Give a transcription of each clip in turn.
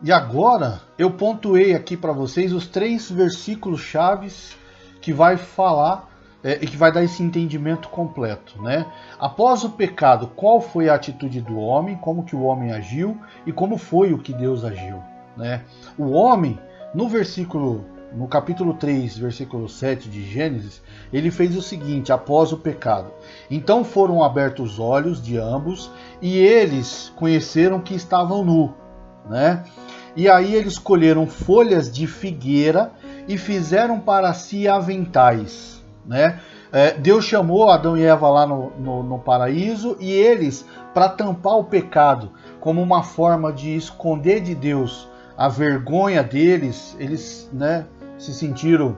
E agora eu pontuei aqui para vocês os 3 versículos chaves que vai falar e que vai dar esse entendimento completo, né? Após o pecado, qual foi a atitude do homem, como que o homem agiu e como foi o que Deus agiu, né? O homem, no capítulo 3, versículo 7 de Gênesis, ele fez o seguinte, após o pecado. Então foram abertos os olhos de ambos e eles conheceram que estavam nus, né? E aí eles colheram folhas de figueira e fizeram para si aventais, né? Deus chamou Adão e Eva lá no paraíso e eles, para tampar o pecado, como uma forma de esconder de Deus a vergonha deles, eles, né, se sentiram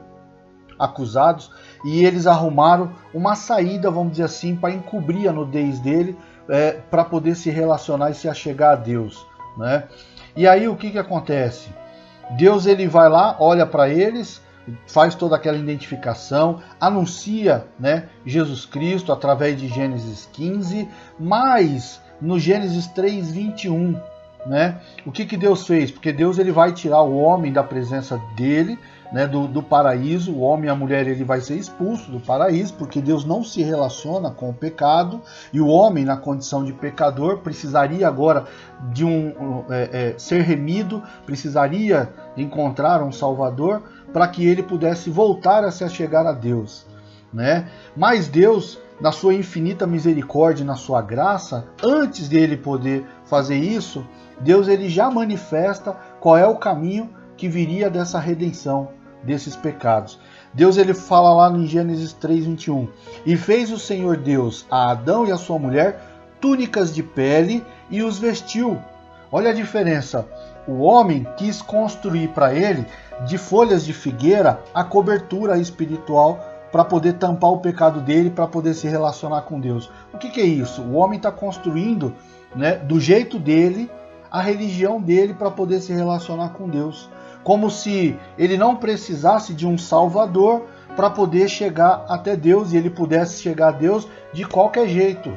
acusados e eles arrumaram uma saída, vamos dizer assim, para encobrir a nudez dele, para poder se relacionar e se achegar a Deus, né? E aí o que acontece? Deus ele vai lá, olha para eles, faz toda aquela identificação, anuncia, né, Jesus Cristo através de Gênesis 15, mas no Gênesis 3:21, né, o que Deus fez? Porque Deus ele vai tirar o homem da presença dele, né, do paraíso. O homem e a mulher ele vai ser expulso do paraíso, porque Deus não se relaciona com o pecado, e o homem na condição de pecador precisaria agora de ser remido, precisaria encontrar um Salvador para que ele pudesse voltar a se achegar a Deus, né? Mas Deus, na sua infinita misericórdia, na sua graça, antes dele poder fazer isso, Deus ele já manifesta qual é o caminho que viria dessa redenção desses pecados. Deus ele fala lá em Gênesis 3:21, e fez o Senhor Deus a Adão e a sua mulher túnicas de pele e os vestiu. Olha a diferença. O homem quis construir para ele, de folhas de figueira, a cobertura espiritual para poder tampar o pecado dele, para poder se relacionar com Deus. O que é isso? O homem está construindo, né, do jeito dele, a religião dele para poder se relacionar com Deus. Como se ele não precisasse de um Salvador para poder chegar até Deus, e ele pudesse chegar a Deus de qualquer jeito,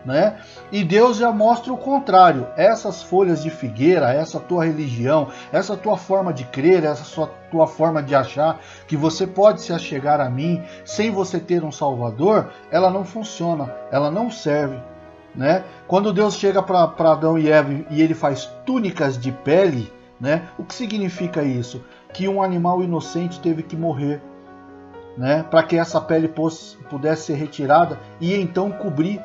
né? E Deus já mostra o contrário. Essas folhas de figueira, essa tua religião, essa tua forma de crer, essa tua forma de achar que você pode se achegar a mim sem você ter um Salvador, ela não funciona, ela não serve, né? Quando Deus chega para Adão e Eva e ele faz túnicas de pele, né? O que significa isso? Que um animal inocente teve que morrer, né? Para que essa pele pudesse ser retirada e então cobrir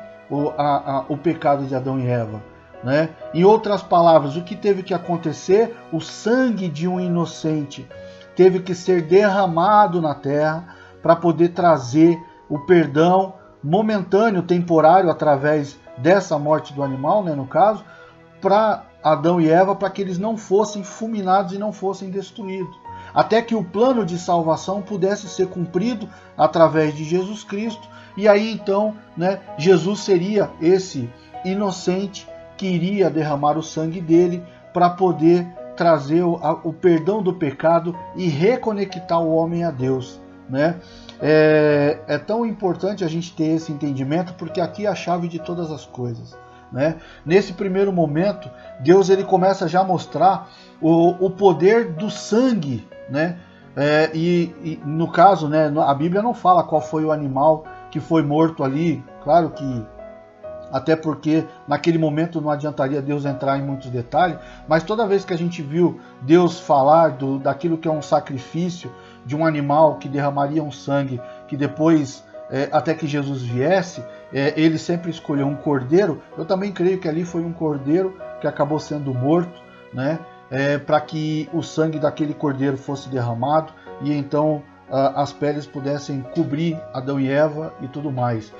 o pecado de Adão e Eva, né? Em outras palavras, o que teve que acontecer? O sangue de um inocente teve que ser derramado na terra para poder trazer o perdão momentâneo, temporário, através dessa morte do animal, né, no caso, para Adão e Eva, para que eles não fossem fulminados e não fossem destruídos, até que o plano de salvação pudesse ser cumprido através de Jesus Cristo. E aí então, né, Jesus seria esse inocente que iria derramar o sangue dele para poder trazer o perdão do pecado e reconectar o homem a Deus, né? É tão importante a gente ter esse entendimento, porque aqui é a chave de todas as coisas, né? Nesse primeiro momento, Deus ele começa já a mostrar o poder do sangue, né? E no caso, né, a Bíblia não fala qual foi o animal que foi morto ali, claro que até porque naquele momento não adiantaria Deus entrar em muitos detalhes, mas toda vez que a gente viu Deus falar daquilo que é um sacrifício de um animal que derramaria um sangue, que depois, até que Jesus viesse, ele sempre escolheu um cordeiro. Eu também creio que ali foi um cordeiro que acabou sendo morto, né, para que o sangue daquele cordeiro fosse derramado e então as peles pudessem cobrir Adão e Eva e tudo mais.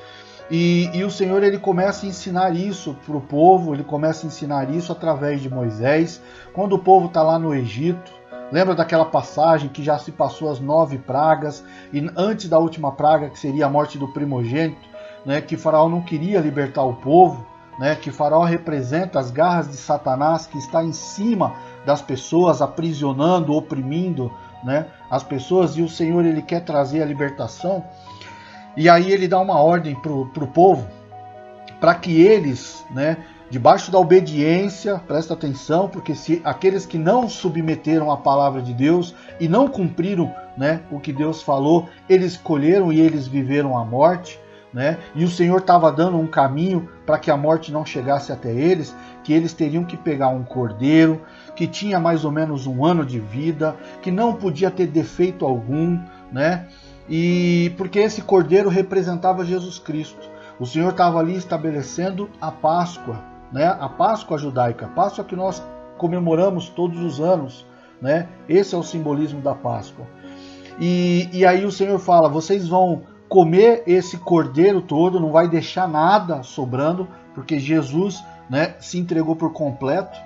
E o Senhor ele começa a ensinar isso para o povo, ele começa a ensinar isso através de Moisés, quando o povo está lá no Egito. Lembra daquela passagem que já se passou as 9 pragas, e antes da última praga, que seria a morte do primogênito, né, que Faraó não queria libertar o povo, né, que Faraó representa as garras de Satanás que está em cima das pessoas, aprisionando, oprimindo, né, as pessoas, e o Senhor ele quer trazer a libertação. E aí ele dá uma ordem para o povo, para que eles, né, debaixo da obediência, presta atenção, porque se aqueles que não submeteram a palavra de Deus e não cumpriram, né, o que Deus falou, eles escolheram e eles viveram a morte, né, e o Senhor estava dando um caminho para que a morte não chegasse até eles, que eles teriam que pegar um cordeiro, que tinha mais ou menos 1 ano de vida, que não podia ter defeito algum, né, e porque esse cordeiro representava Jesus Cristo. O Senhor estava ali estabelecendo a Páscoa, né? A Páscoa judaica, a Páscoa que nós comemoramos todos os anos, né? Esse é o simbolismo da Páscoa. E aí o Senhor fala, vocês vão comer esse cordeiro todo, não vai deixar nada sobrando, porque Jesus, né, se entregou por completo.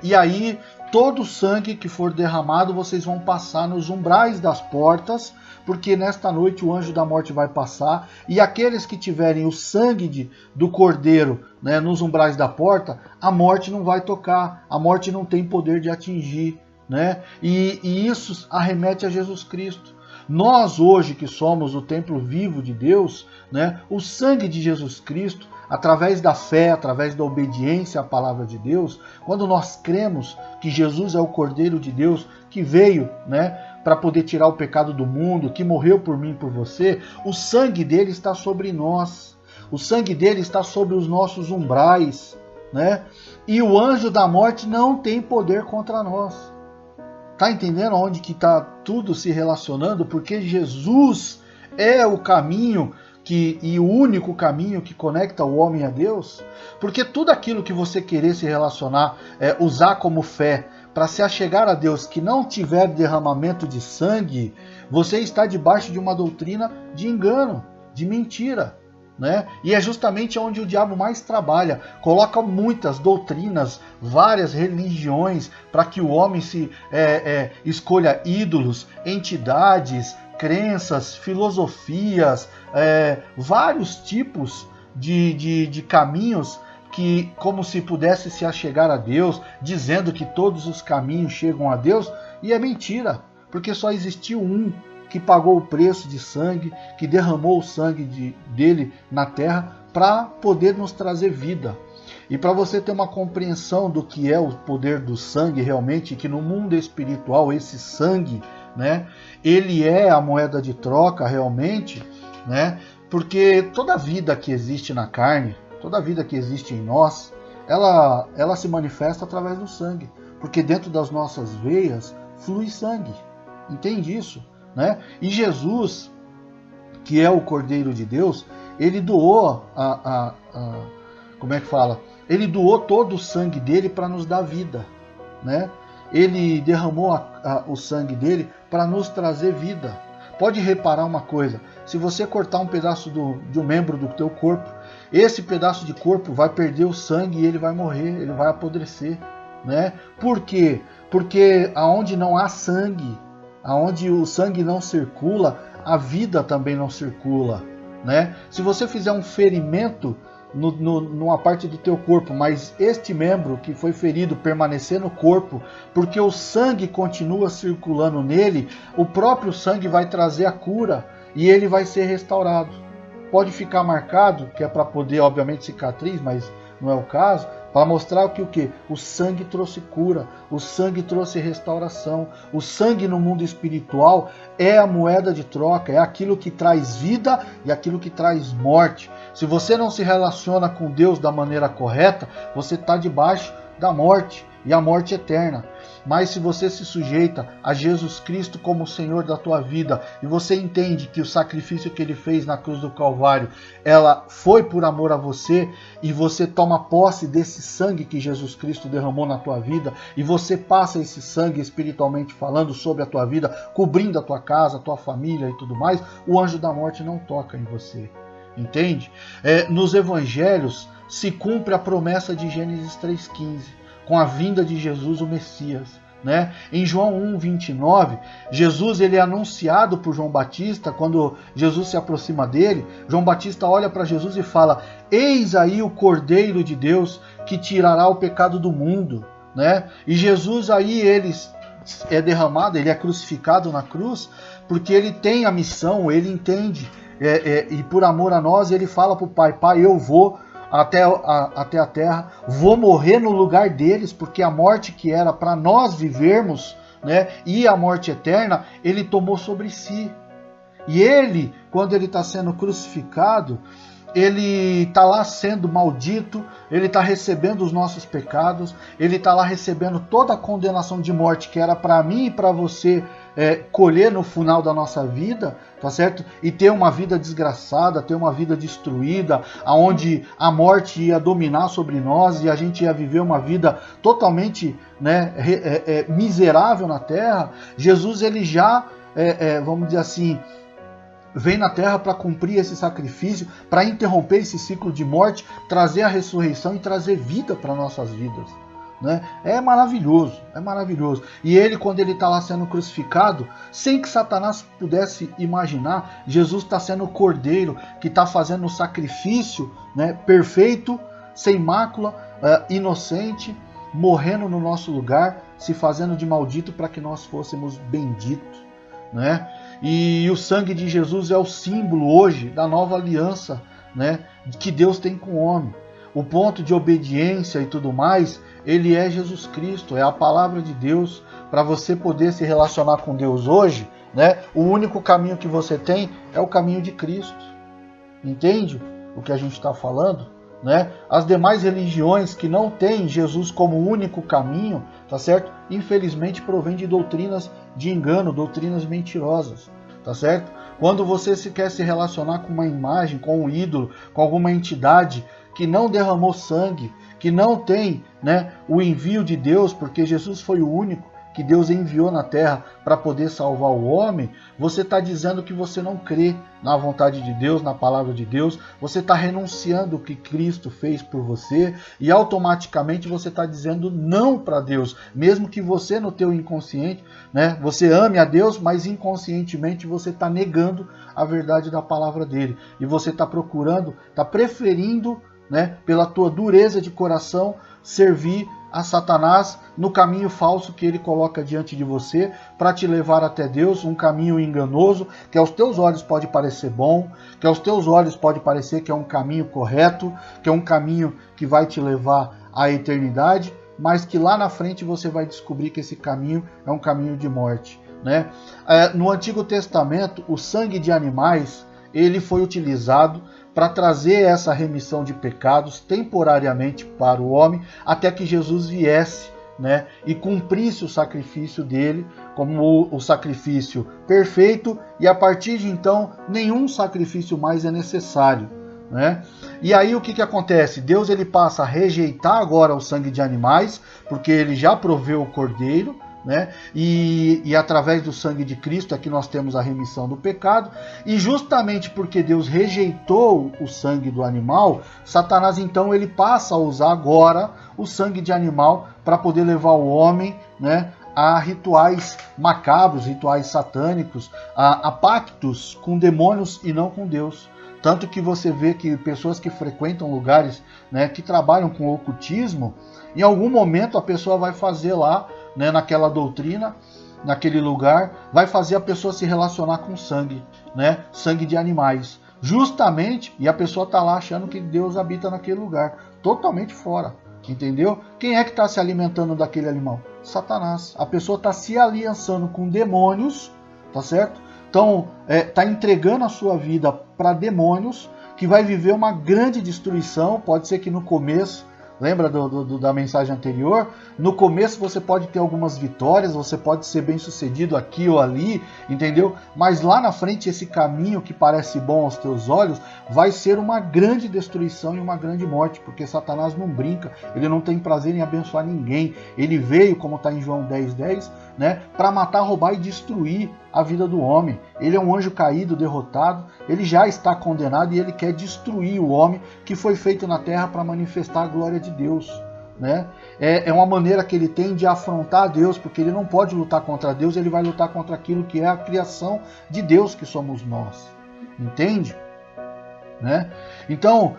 E aí todo o sangue que for derramado vocês vão passar nos umbrais das portas, porque nesta noite o anjo da morte vai passar, e aqueles que tiverem o sangue do cordeiro, né, nos umbrais da porta, a morte não vai tocar, a morte não tem poder de atingir, né? E isso arremete a Jesus Cristo. Nós hoje que somos o templo vivo de Deus, né, o sangue de Jesus Cristo, através da fé, através da obediência à palavra de Deus, quando nós cremos que Jesus é o Cordeiro de Deus que veio, né, para poder tirar o pecado do mundo, que morreu por mim e por você, o sangue dele está sobre nós, o sangue dele está sobre os nossos umbrais, né? E o anjo da morte não tem poder contra nós. Tá entendendo onde que está tudo se relacionando? Porque Jesus é o caminho e o único caminho que conecta o homem a Deus. Porque tudo aquilo que você querer se relacionar, usar como fé para se achegar a Deus, que não tiver derramamento de sangue, você está debaixo de uma doutrina de engano, de mentira, né? E é justamente onde o diabo mais trabalha, coloca muitas doutrinas, várias religiões, para que o homem escolha ídolos, entidades, crenças, filosofias, vários tipos de caminhos, que como se pudesse se achegar a Deus, dizendo que todos os caminhos chegam a Deus, e é mentira, porque só existiu um que pagou o preço de sangue, que derramou o sangue dele na terra para poder nos trazer vida. E para você ter uma compreensão do que é o poder do sangue realmente, que no mundo espiritual esse sangue, né, ele é a moeda de troca realmente, né, porque toda vida que existe na carne, toda vida que existe em nós, ela se manifesta através do sangue, porque dentro das nossas veias flui sangue, entende isso, né? E Jesus, que é o Cordeiro de Deus, ele doou como é que fala? Ele doou todo o sangue dele para nos dar vida, né? Ele derramou o sangue dele para nos trazer vida. Pode reparar uma coisa, se você cortar um pedaço de um membro do teu corpo, esse pedaço de corpo vai perder o sangue e ele vai morrer, ele vai apodrecer, né? Por quê? Porque aonde não há sangue, aonde o sangue não circula, a vida também não circula, né? Se você fizer um ferimento numa parte do teu corpo, mas este membro que foi ferido permanecer no corpo, porque o sangue continua circulando nele, o próprio sangue vai trazer a cura e ele vai ser restaurado. Pode ficar marcado, que é para poder, obviamente, cicatriz, mas não é o caso, para mostrar que o quê? O sangue trouxe cura, o sangue trouxe restauração. O sangue no mundo espiritual é a moeda de troca, é aquilo que traz vida e aquilo que traz morte. Se você não se relaciona com Deus da maneira correta, você está debaixo da morte, e a morte eterna. Mas se você se sujeita a Jesus Cristo como o Senhor da tua vida, e você entende que o sacrifício que Ele fez na cruz do Calvário, ela foi por amor a você, e você toma posse desse sangue que Jesus Cristo derramou na tua vida, e você passa esse sangue espiritualmente falando sobre a tua vida, cobrindo a tua casa, a tua família e tudo mais, o anjo da morte não toca em você. Entende? Nos evangelhos se cumpre a promessa de Gênesis 3,15, com a vinda de Jesus, o Messias, né? Em João 1,29, Jesus ele é anunciado por João Batista. Quando Jesus se aproxima dele, João Batista olha para Jesus e fala: eis aí o Cordeiro de Deus que tirará o pecado do mundo, né? E Jesus aí ele é derramado, ele é crucificado na cruz, porque ele tem a missão, ele entende, e por amor a nós ele fala para o Pai: Pai, eu vou, até a terra, vou morrer no lugar deles, porque a morte que era para nós vivermos, né, e a morte eterna, ele tomou sobre si. E ele, quando ele está sendo crucificado, ele está lá sendo maldito, ele está recebendo os nossos pecados, ele está lá recebendo toda a condenação de morte que era para mim e para você colher no final da nossa vida, tá certo? E ter uma vida desgraçada, ter uma vida destruída, onde a morte ia dominar sobre nós e a gente ia viver uma vida totalmente, né, miserável na terra. Jesus, ele já, vamos dizer assim, vem na terra para cumprir esse sacrifício, para interromper esse ciclo de morte, trazer a ressurreição e trazer vida para nossas vidas, né? É maravilhoso, é maravilhoso. E ele, quando ele está lá sendo crucificado, sem que Satanás pudesse imaginar, Jesus está sendo o cordeiro que está fazendo o sacrifício, né, perfeito, sem mácula, inocente, morrendo no nosso lugar, se fazendo de maldito para que nós fôssemos benditos, né? E o sangue de Jesus é o símbolo hoje da nova aliança, né, que Deus tem com o homem. O ponto de obediência e tudo mais, ele é Jesus Cristo, é a palavra de Deus. Para você poder se relacionar com Deus hoje, né, o único caminho que você tem é o caminho de Cristo. Entende o que a gente está falando? Né? As demais religiões que não têm Jesus como único caminho, tá certo? Infelizmente provém de doutrinas de engano, doutrinas mentirosas, tá certo? Quando você quer se relacionar com uma imagem, com um ídolo, com alguma entidade que não derramou sangue, que não tem, né, o envio de Deus, porque Jesus foi o único que Deus enviou na terra para poder salvar o homem, você está dizendo que você não crê na vontade de Deus, na palavra de Deus, você está renunciando o que Cristo fez por você e automaticamente você está dizendo não para Deus, mesmo que você no teu inconsciente, né, você ame a Deus, mas inconscientemente você está negando a verdade da palavra dele e você está procurando, está preferindo, né, pela tua dureza de coração, servir a Satanás no caminho falso que ele coloca diante de você para te levar até Deus, um caminho enganoso, que aos teus olhos pode parecer bom, que aos teus olhos pode parecer que é um caminho correto, que é um caminho que vai te levar à eternidade, mas que lá na frente você vai descobrir que esse caminho é um caminho de morte, né? No Antigo Testamento, o sangue de animais ele foi utilizado para trazer essa remissão de pecados temporariamente para o homem, até que Jesus viesse, né, e cumprisse o sacrifício dele como o sacrifício perfeito, e a partir de então nenhum sacrifício mais é necessário, né? E aí o que acontece? Deus ele passa a rejeitar agora o sangue de animais, porque ele já proveu o cordeiro, né? E através do sangue de Cristo aqui nós temos a remissão do pecado, e justamente porque Deus rejeitou o sangue do animal, Satanás então ele passa a usar agora o sangue de animal para poder levar o homem, né, a rituais macabros, rituais satânicos, a pactos com demônios e não com Deus. Tanto que você vê que pessoas que frequentam lugares, né, que trabalham com ocultismo, em algum momento a pessoa vai fazer lá, né, naquela doutrina, naquele lugar, vai fazer a pessoa se relacionar com sangue, né, sangue de animais. Justamente, e a pessoa está lá achando que Deus habita naquele lugar, totalmente fora, entendeu? Quem é que está se alimentando daquele animal? Satanás. A pessoa está se aliançando com demônios, tá certo? Então, está entregando a sua vida para demônios, que vai viver uma grande destruição. Pode ser que no começo, lembra da mensagem anterior? No começo você pode ter algumas vitórias, você pode ser bem sucedido aqui ou ali, entendeu? Mas lá na frente esse caminho que parece bom aos teus olhos vai ser uma grande destruição e uma grande morte, porque Satanás não brinca, ele não tem prazer em abençoar ninguém. Ele veio, como está em João 10:10, né, para matar, roubar e destruir a vida do homem. Ele é um anjo caído, derrotado, ele já está condenado e ele quer destruir o homem que foi feito na terra para manifestar a glória de Deus, né? É uma maneira que ele tem de afrontar a Deus, porque ele não pode lutar contra Deus, ele vai lutar contra aquilo que é a criação de Deus, que somos nós. Entende? Né? Então,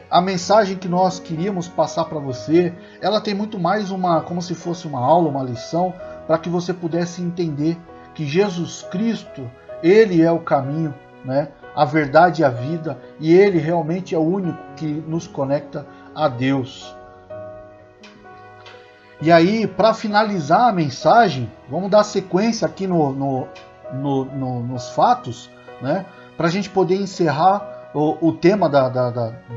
a mensagem que nós queríamos passar para você, ela tem muito mais como se fosse uma aula, uma lição, para que você pudesse entender que Jesus Cristo, ele é o caminho, né, a verdade e a vida, e Ele realmente é o único que nos conecta a Deus. E aí, para finalizar a mensagem, vamos dar sequência aqui nos fatos, né? Para a gente poder encerrar o tema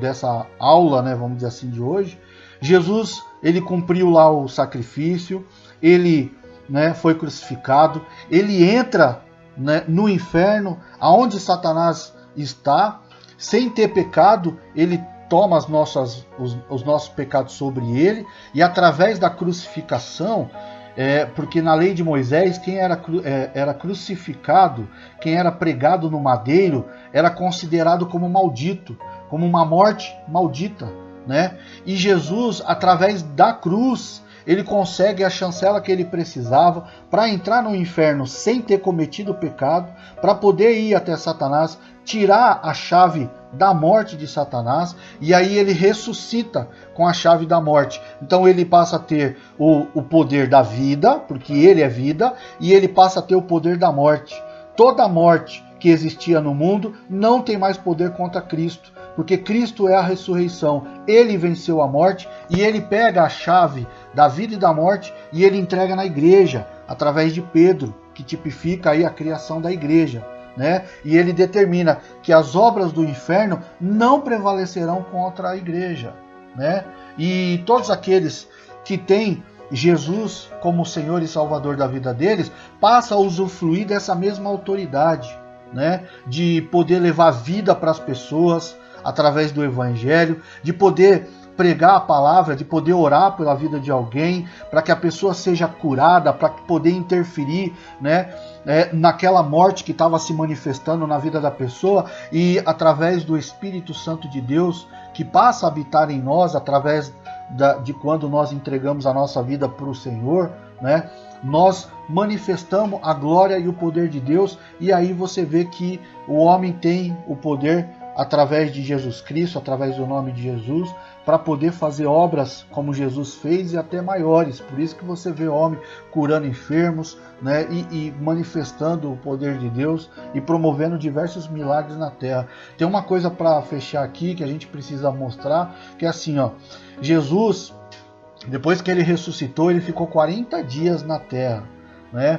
dessa aula, né? Vamos dizer assim, de hoje. Jesus, ele cumpriu lá o sacrifício, ele, né, foi crucificado, ele entra, né, no inferno, aonde Satanás está, sem ter pecado, ele toma os nossos pecados sobre ele, e através da crucificação, porque na lei de Moisés, quem era crucificado, quem era pregado no madeiro, era considerado como maldito, como uma morte maldita, né? E Jesus, através da cruz, ele consegue a chancela que ele precisava para entrar no inferno sem ter cometido pecado, para poder ir até Satanás, tirar a chave da morte de Satanás, e aí ele ressuscita com a chave da morte. Então ele passa a ter o poder da vida, porque ele é vida, e ele passa a ter o poder da morte. Toda morte que existia no mundo não tem mais poder contra Cristo, porque Cristo é a ressurreição. Ele venceu a morte e ele pega a chave da vida e da morte e ele entrega na igreja, através de Pedro, que tipifica aí a criação da igreja, né? E ele determina que as obras do inferno não prevalecerão contra a igreja, né? E todos aqueles que têm Jesus como Senhor e Salvador da vida deles, passam a usufruir dessa mesma autoridade, né? De poder levar vida para as pessoas através do Evangelho, de poder pregar a palavra, de poder orar pela vida de alguém, para que a pessoa seja curada, para poder interferir, né, naquela morte que estava se manifestando na vida da pessoa, e através do Espírito Santo de Deus, que passa a habitar em nós, através de quando nós entregamos a nossa vida para o Senhor, né, nós manifestamos a glória e o poder de Deus, e aí você vê que o homem tem o poder através de Jesus Cristo, através do nome de Jesus, para poder fazer obras como Jesus fez e até maiores. Por isso que você vê homem curando enfermos, né, e manifestando o poder de Deus e promovendo diversos milagres na terra. Tem uma coisa para fechar aqui que a gente precisa mostrar, que é assim, ó, Jesus, depois que ele ressuscitou, ele ficou 40 dias na terra, né?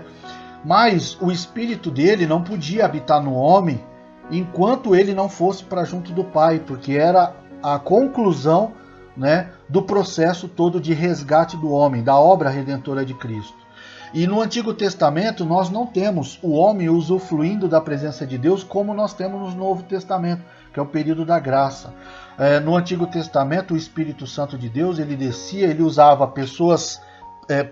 Mas o espírito dele não podia habitar no homem enquanto ele não fosse para junto do Pai, porque era a conclusão, né, do processo todo de resgate do homem, da obra redentora de Cristo. E no Antigo Testamento nós não temos o homem usufruindo da presença de Deus como nós temos no Novo Testamento, que é o período da graça. No Antigo Testamento o Espírito Santo de Deus, ele descia, ele usava pessoas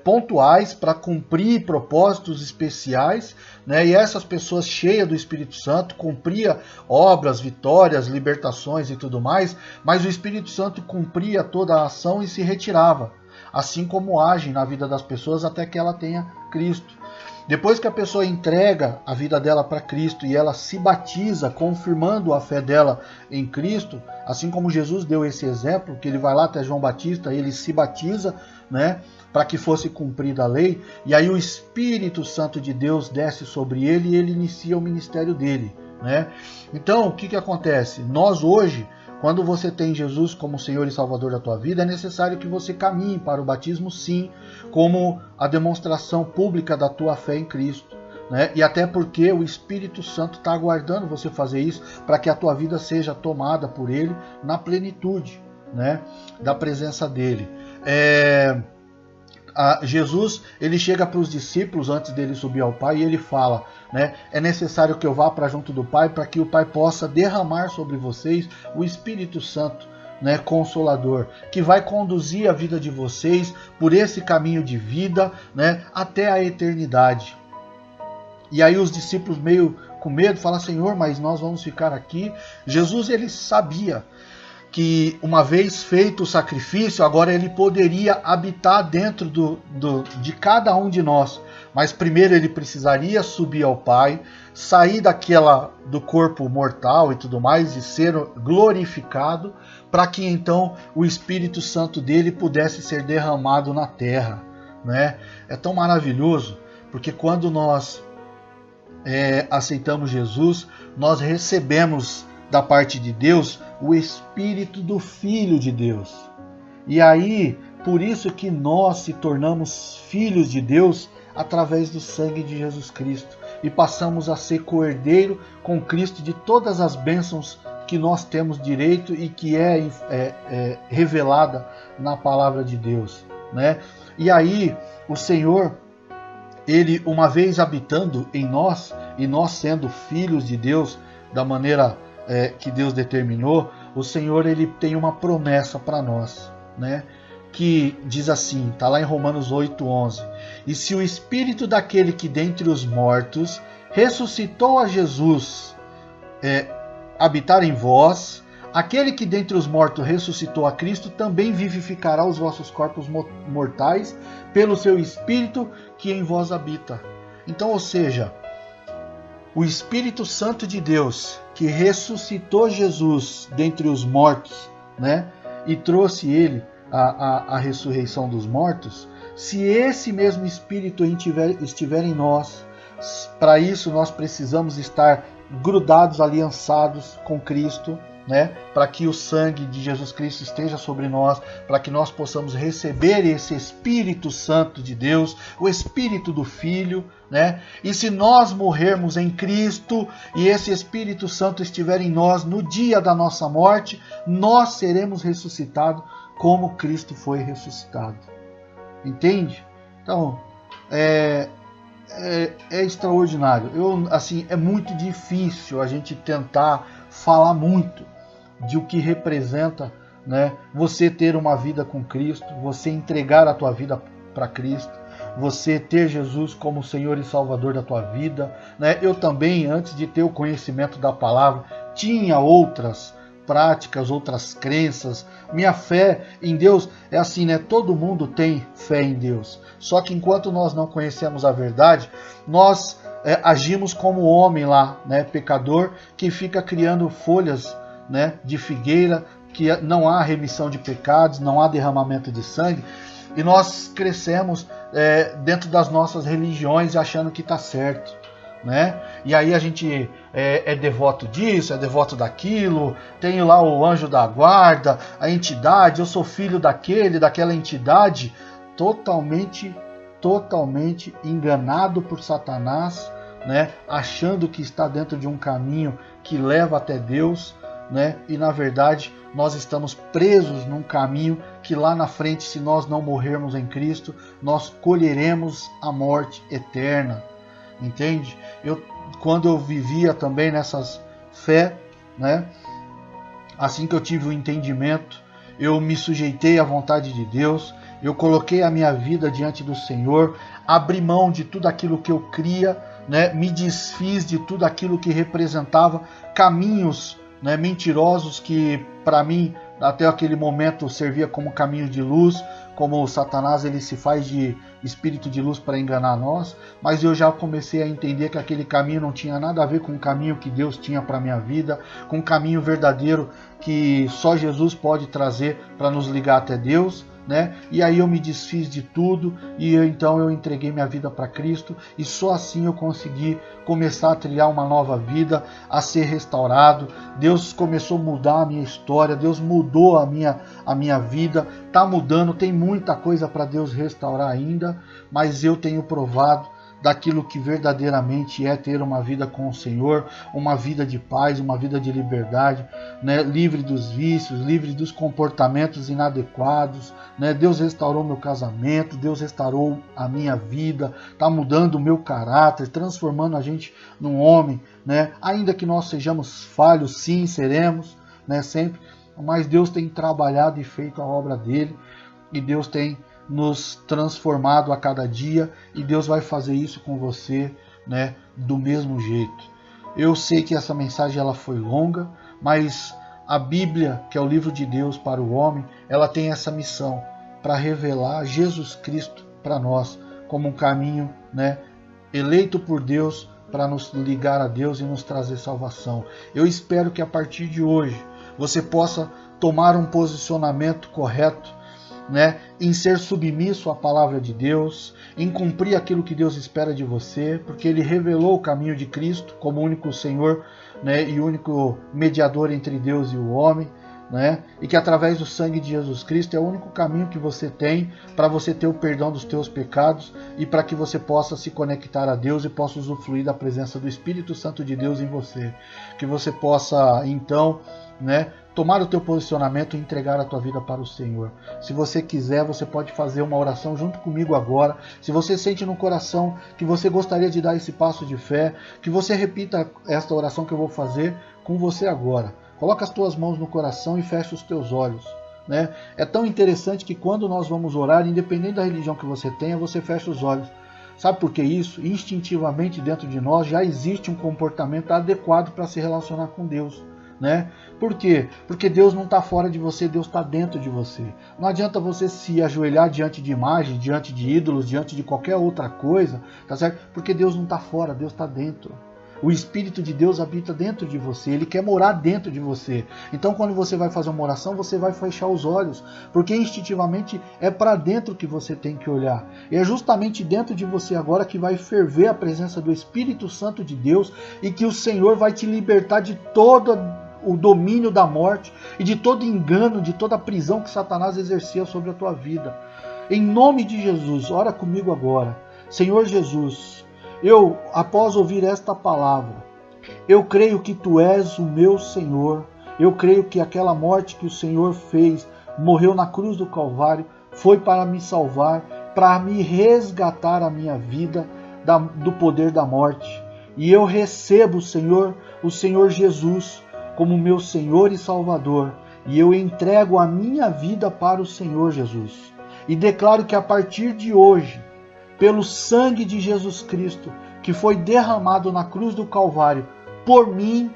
pontuais para cumprir propósitos especiais, né? E essas pessoas cheias do Espírito Santo cumpria obras, vitórias, libertações e tudo mais, mas o Espírito Santo cumpria toda a ação e se retirava, assim como age na vida das pessoas até que ela tenha Cristo. Depois que a pessoa entrega a vida dela para Cristo e ela se batiza, confirmando a fé dela em Cristo, assim como Jesus deu esse exemplo, que ele vai lá até João Batista, ele se batiza, né, para que fosse cumprida a lei, e aí o Espírito Santo de Deus desce sobre ele e ele inicia o ministério dele, né? Então, o que acontece? Nós hoje, quando você tem Jesus como Senhor e Salvador da tua vida, é necessário que você caminhe para o batismo, sim, como a demonstração pública da tua fé em Cristo, né? E até porque o Espírito Santo está aguardando você fazer isso para que a tua vida seja tomada por Ele na plenitude, né, da presença dEle. Jesus, ele chega para os discípulos antes dele subir ao Pai e ele fala, né, é necessário que eu vá para junto do Pai para que o Pai possa derramar sobre vocês o Espírito Santo, né, Consolador, que vai conduzir a vida de vocês por esse caminho de vida, né, até a eternidade. E aí os discípulos meio com medo falam, Senhor, mas nós vamos ficar aqui. Jesus, ele sabia que uma vez feito o sacrifício, agora ele poderia habitar dentro de cada um de nós. Mas primeiro ele precisaria subir ao Pai, sair do corpo mortal e tudo mais, e ser glorificado, para que então o Espírito Santo dele pudesse ser derramado na terra, né? É tão maravilhoso, porque quando nós aceitamos Jesus, nós recebemos da parte de Deus o Espírito do Filho de Deus. E aí, por isso que nós se tornamos filhos de Deus através do sangue de Jesus Cristo e passamos a ser co-herdeiro com Cristo de todas as bênçãos que nós temos direito e que é revelada na palavra de Deus, né? E aí o Senhor, Ele, uma vez habitando em nós e nós sendo filhos de Deus da maneira que Deus determinou, o Senhor, Ele tem uma promessa para nós, né? Que diz assim, está lá em Romanos 8:11: e se o Espírito daquele que dentre os mortos ressuscitou a Jesus habitar em vós, aquele que dentre os mortos ressuscitou a Cristo também vivificará os vossos corpos mortais pelo seu Espírito que em vós habita. Então, ou seja, o Espírito Santo de Deus que ressuscitou Jesus dentre os mortos, né, e trouxe ele a ressurreição dos mortos, se esse mesmo Espírito estiver em nós, para isso nós precisamos estar grudados, aliançados com Cristo, né? Para que o sangue de Jesus Cristo esteja sobre nós, para que nós possamos receber esse Espírito Santo de Deus, o Espírito do Filho, né? E se nós morrermos em Cristo e esse Espírito Santo estiver em nós no dia da nossa morte, nós seremos ressuscitados como Cristo foi ressuscitado. Entende? Então, é extraordinário. Assim, é muito difícil a gente tentar falar muito de o que representa, né, você ter uma vida com Cristo, você entregar a tua vida para Cristo, você ter Jesus como Senhor e Salvador da tua vida, né? Eu também, antes de ter o conhecimento da palavra, tinha outras práticas, outras crenças. Minha fé em Deus é assim, né? Todo mundo tem fé em Deus. Só que enquanto nós não conhecemos a verdade, nós agimos como o homem lá, né? Pecador, que fica criando folhas, né, de figueira, que não há remissão de pecados, não há derramamento de sangue. E nós crescemos dentro das nossas religiões achando que está certo, né? E aí a gente é devoto disso, é devoto daquilo, tenho lá o anjo da guarda, a entidade, eu sou filho daquela entidade, totalmente enganado por Satanás, né? Achando que está dentro de um caminho que leva até Deus, né? E na verdade nós estamos presos num caminho que lá na frente, se nós não morrermos em Cristo, nós colheremos a morte eterna. Entende? Quando eu vivia também nessas fé, né? Assim que eu tive o entendimento, eu me sujeitei à vontade de Deus, eu coloquei a minha vida diante do Senhor, abri mão de tudo aquilo que eu cria, né? Me desfiz de tudo aquilo que representava caminhos, né, mentirosos que para mim até aquele momento servia como caminho de luz, como o Satanás ele se faz de espírito de luz para enganar nós, mas eu já comecei a entender que aquele caminho não tinha nada a ver com o caminho que Deus tinha para minha vida, com o caminho verdadeiro que só Jesus pode trazer para nos ligar até Deus, né? E aí eu me desfiz de tudo e então eu entreguei minha vida para Cristo e só assim eu consegui começar a trilhar uma nova vida, a ser restaurado. Deus começou a mudar a minha história, Deus mudou a minha vida, tá mudando, tem muita coisa para Deus restaurar ainda, mas eu tenho provado daquilo que verdadeiramente é ter uma vida com o Senhor, uma vida de paz, uma vida de liberdade, né? Livre dos vícios, livre dos comportamentos inadequados, né? Deus restaurou meu casamento, Deus restaurou a minha vida, está mudando o meu caráter, transformando a gente num homem, né? Ainda que nós sejamos falhos, sim, seremos, né? Sempre, mas Deus tem trabalhado e feito a obra dele, e Deus tem nos transformado a cada dia, e Deus vai fazer isso com você, né, do mesmo jeito. Eu sei que essa mensagem ela foi longa, mas a Bíblia, que é o livro de Deus para o homem, ela tem essa missão para revelar Jesus Cristo para nós como um caminho, né, eleito por Deus para nos ligar a Deus e nos trazer salvação. Eu espero que a partir de hoje você possa tomar um posicionamento correto, né, em ser submisso à palavra de Deus, em cumprir aquilo que Deus espera de você, porque Ele revelou o caminho de Cristo como único Senhor, né, e único mediador entre Deus e o homem, né, e que através do sangue de Jesus Cristo é o único caminho que você tem para você ter o perdão dos teus pecados e para que você possa se conectar a Deus e possa usufruir da presença do Espírito Santo de Deus em você. Que você possa, então, né, tomar o teu posicionamento e entregar a tua vida para o Senhor. Se você quiser, você pode fazer uma oração junto comigo agora. Se você sente no coração que você gostaria de dar esse passo de fé, que você repita esta oração que eu vou fazer com você agora. Coloca as tuas mãos no coração e fecha os teus olhos, né? É tão interessante que quando nós vamos orar, independente da religião que você tenha, você fecha os olhos. Sabe por que isso? Instintivamente dentro de nós já existe um comportamento adequado para se relacionar com Deus, né? Por quê? Porque Deus não está fora de você, Deus está dentro de você. Não adianta você se ajoelhar diante de imagens, diante de ídolos, diante de qualquer outra coisa, tá certo? Porque Deus não está fora, Deus está dentro. O Espírito de Deus habita dentro de você, Ele quer morar dentro de você. Então quando você vai fazer uma oração, você vai fechar os olhos, porque instintivamente é para dentro que você tem que olhar. E é justamente dentro de você agora que vai ferver a presença do Espírito Santo de Deus e que o Senhor vai te libertar de todo o domínio da morte e de todo engano, de toda a prisão que Satanás exercia sobre a tua vida. Em nome de Jesus, ora comigo agora. Senhor Jesus, eu, após ouvir esta palavra, eu creio que Tu és o meu Senhor. Eu creio que aquela morte que o Senhor fez, morreu na cruz do Calvário, foi para me salvar, para me resgatar a minha vida do poder da morte. E eu recebo, Senhor, o Senhor Jesus, como meu Senhor e Salvador. E eu entrego a minha vida para o Senhor Jesus. E declaro que a partir de hoje, pelo sangue de Jesus Cristo, que foi derramado na cruz do Calvário, por mim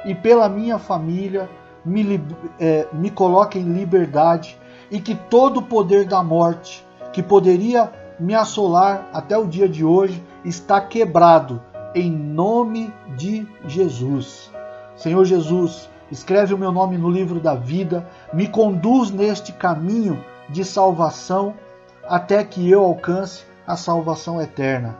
e pela minha família, me coloque em liberdade e que todo o poder da morte que poderia me assolar até o dia de hoje está quebrado, em nome de Jesus. Senhor Jesus, escreve o meu nome no livro da vida, me conduz neste caminho de salvação até que eu alcance a salvação eterna.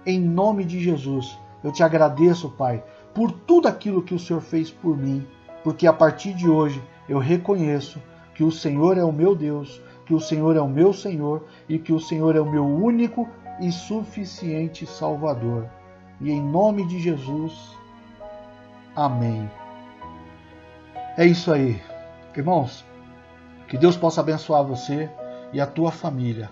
Em nome de Jesus, eu te agradeço, Pai, por tudo aquilo que o Senhor fez por mim, porque a partir de hoje eu reconheço que o Senhor é o meu Deus, que o Senhor é o meu Senhor e que o Senhor é o meu único e suficiente Salvador. E em nome de Jesus, amém. É isso aí. Irmãos, que Deus possa abençoar você e a tua família.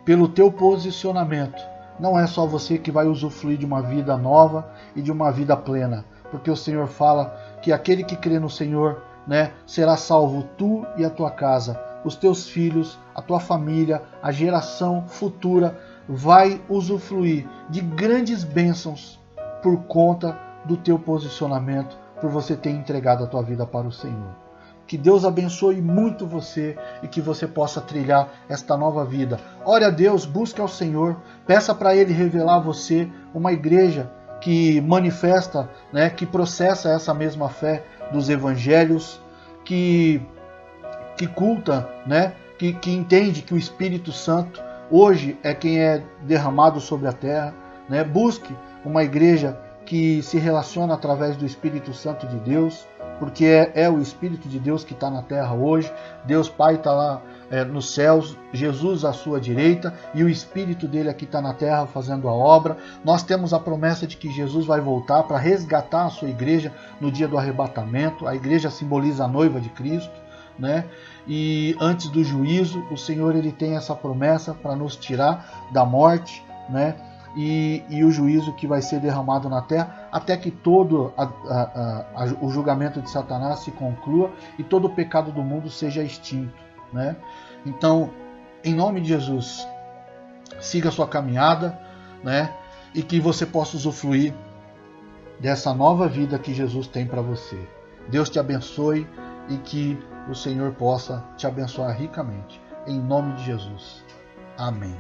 Pelo teu posicionamento, não é só você que vai usufruir de uma vida nova e de uma vida plena, porque o Senhor fala que aquele que crê no Senhor, né, será salvo tu e a tua casa, os teus filhos, a tua família, a geração futura vai usufruir de grandes bênçãos por conta do teu posicionamento, por você ter entregado a tua vida para o Senhor. Que Deus abençoe muito você e que você possa trilhar esta nova vida. Ore a Deus, busque ao Senhor, peça para Ele revelar a você uma igreja que manifesta, né, que processa essa mesma fé dos evangelhos, que culta, né, que entende que o Espírito Santo hoje é quem é derramado sobre a terra, né? Busque uma igreja que se relaciona através do Espírito Santo de Deus, porque é o Espírito de Deus que está na terra hoje. Deus Pai está lá nos céus, Jesus à sua direita e o Espírito dele aqui está na terra fazendo a obra. Nós temos a promessa de que Jesus vai voltar para resgatar a sua igreja no dia do arrebatamento. A igreja simboliza a noiva de Cristo, né? E antes do juízo, o Senhor ele tem essa promessa para nos tirar da morte, né? E o juízo que vai ser derramado na terra, até que todo o julgamento de Satanás se conclua e todo o pecado do mundo seja extinto, né? Então, em nome de Jesus, siga a sua caminhada, né? E que você possa usufruir dessa nova vida que Jesus tem para você. Deus te abençoe e que o Senhor possa te abençoar ricamente. Em nome de Jesus. Amém.